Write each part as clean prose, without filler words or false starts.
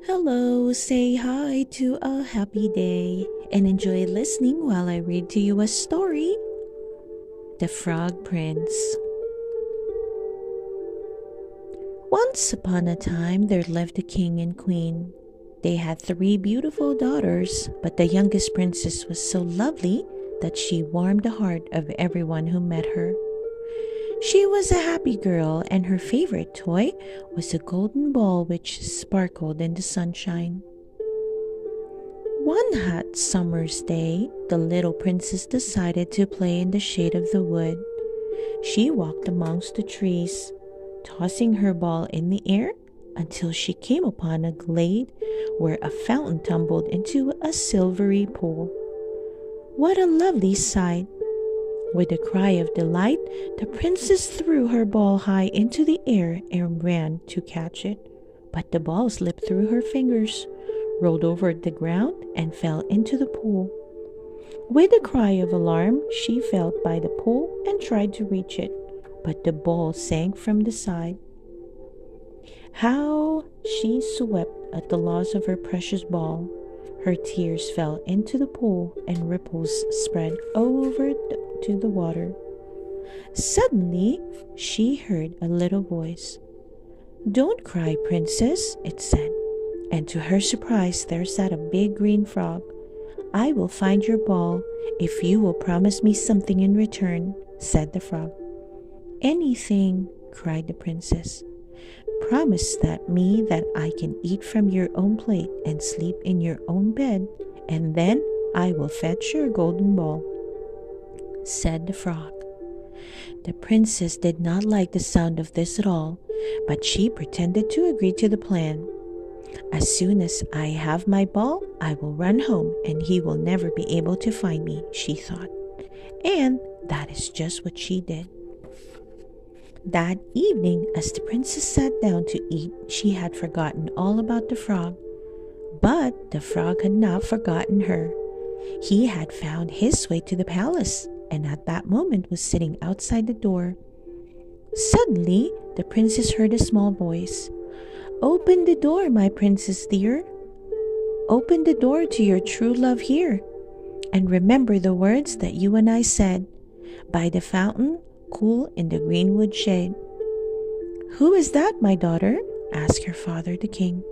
Hello, say hi to a happy day and enjoy listening while I read to you a story. The Frog Prince. Once upon a time, there lived a king and queen. They had three beautiful daughters, but the youngest princess was so lovely that she warmed the heart of everyone who met her. She was a happy girl, and her favorite toy was a golden ball which sparkled in the sunshine. One hot summer's day, the little princess decided to play in the shade of the wood. She walked amongst the trees, tossing her ball in the air until she came upon a glade where a fountain tumbled into a silvery pool. What a lovely sight! With a cry of delight, the princess threw her ball high into the air and ran to catch it. But the ball slipped through her fingers, rolled over the ground, and fell into the pool. With a cry of alarm, she fell by the pool and tried to reach it, but the ball sank from the side. How she swept at the loss of her precious ball! Her tears fell into the pool and ripples spread over to the water. Suddenly, she heard a little voice. "Don't cry, princess," it said. And to her surprise, there sat a big green frog. "I will find your ball if you will promise me something in return," said the frog. "Anything," cried the princess. "Promise that I can eat from your own plate and sleep in your own bed, and then I will fetch your golden ball," said the frog. The princess did not like the sound of this at all, but she pretended to agree to the plan. "As soon as I have my ball, I will run home and he will never be able to find me," she thought. And that is just what she did. That evening, as the princess sat down to eat, she had forgotten all about the frog. But the frog had not forgotten her. He had found his way to the palace, and at that moment was sitting outside the door. Suddenly, the princess heard a small voice. "Open the door, my princess dear. Open the door to your true love here. And remember the words that you and I said, by the fountain, cool in the greenwood shade." "Who is that, my daughter?" asked her father, the king.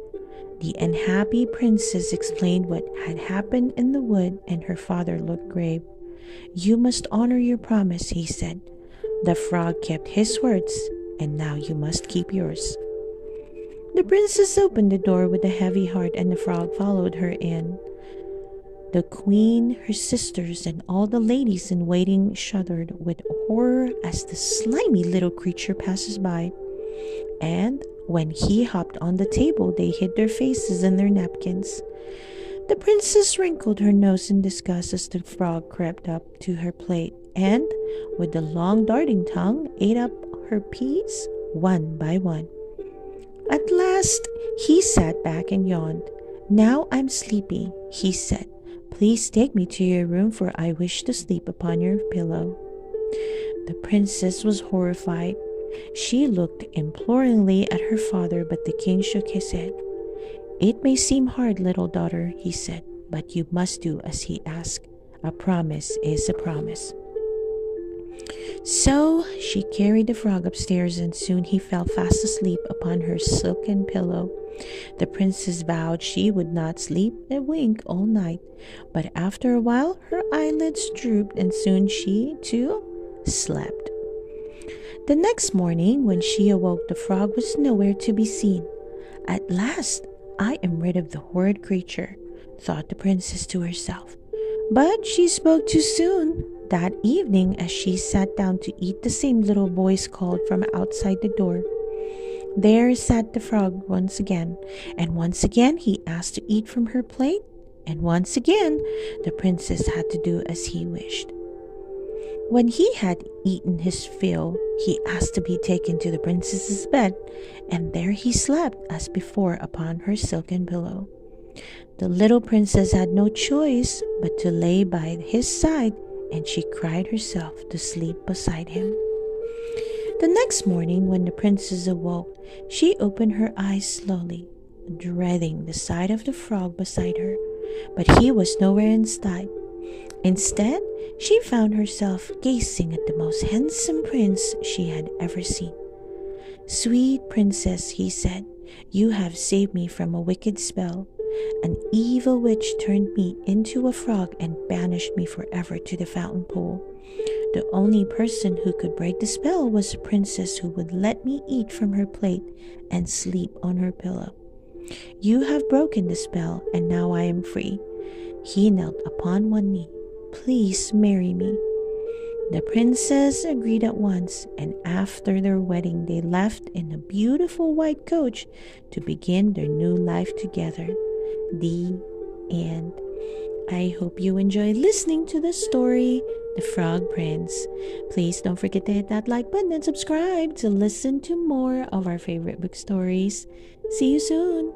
The unhappy princess explained what had happened in the wood, and her father looked grave. "You must honor your promise," he said. "The frog kept his words, and now you must keep yours." The princess opened the door with a heavy heart, and the frog followed her in. The queen, her sisters, and all the ladies in waiting shuddered with horror as the slimy little creature passes by. And when he hopped on the table, they hid their faces in their napkins. The princess wrinkled her nose in disgust as the frog crept up to her plate and, with the long darting tongue, ate up her peas one by one. At last, he sat back and yawned. "Now I'm sleepy," he said. "Please take me to your room, for I wish to sleep upon your pillow." The princess was horrified. She looked imploringly at her father, but the king shook his head. "It may seem hard, little daughter," he said, "but you must do as he asks. A promise is a promise." So she carried the frog upstairs, and soon he fell fast asleep upon her silken pillow. The princess vowed she would not sleep a wink all night, but after a while her eyelids drooped, and soon she, too, slept. The next morning, when she awoke, the frog was nowhere to be seen. "At last, I am rid of the horrid creature," thought the princess to herself. But she spoke too soon. That evening, as she sat down to eat, the same little voice called from outside the door. There sat the frog once again, and once again he asked to eat from her plate, and once again the princess had to do as he wished. When he had eaten his fill, he asked to be taken to the princess's bed, and there he slept as before upon her silken pillow. The little princess had no choice but to lay by his side, and she cried herself to sleep beside him. The next morning, when the princess awoke, she opened her eyes slowly, dreading the sight of the frog beside her. But he was nowhere in sight. Instead, she found herself gazing at the most handsome prince she had ever seen. "Sweet princess," he said, "you have saved me from a wicked spell. An evil witch turned me into a frog and banished me forever to the fountain pool. The only person who could break the spell was a princess who would let me eat from her plate and sleep on her pillow. You have broken the spell, and now I am free." He knelt upon one knee. "Please marry me." The princess agreed at once, and after their wedding, they left in a beautiful white coach to begin their new life together. The end. I hope you enjoyed listening to the story, The Frog Prince. Please don't forget to hit that like button and subscribe to listen to more of our favorite book stories. See you soon.